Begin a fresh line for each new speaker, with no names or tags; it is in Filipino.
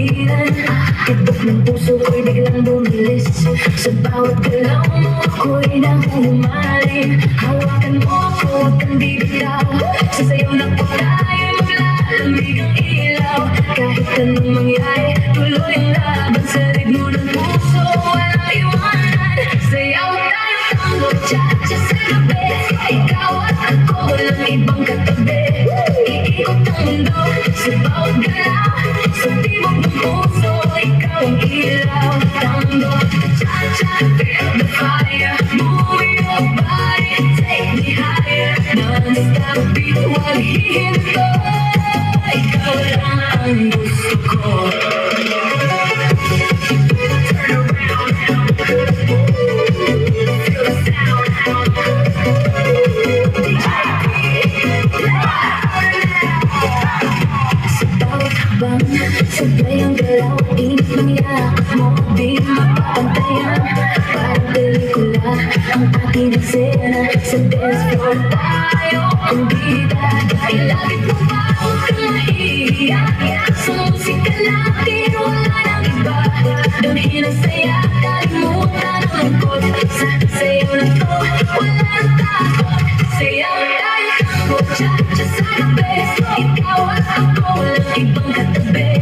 pigilan. Tibok ng puso ko'y biglang bumilis. Sa bawat galaw mo ako'y nahuhumaling. Hawakan mo ako, huwag kang bibitaw. Sa sayo na po tayo maglalamig ang ilaw. Kahit anong mangyari, tuloy ang laban. Sa ritmo ng puso, walang iwanan. Sayaw tayo tango, cha-cha sa gabi. Ikaw at ako, walang ibang katabi. Iikot ang mundo sa bawat galaw. Sa tibok ng puso, ikaw ang ilaw. Tango, cha-cha, feel the fire. Move your body, take me higher. Non-stop beat, huwag hihinto. Ikaw lang ang gusto ko. Sabay ang galaw, init ng yakap mo. Di mapapantayan, parang pelikula ang aking eksena. Sa dance floor tayo ang bida. Dahil lagi po ba huwag kang mahihiya. Sa musika natin wala nang iba. Damhin ang saya, kalimutan ang lungkot. Sa sayo na to, wala nang takot. Sayaw tayo tango, cha-cha sa gabi. Ikaw at ako, walang ibang katabi.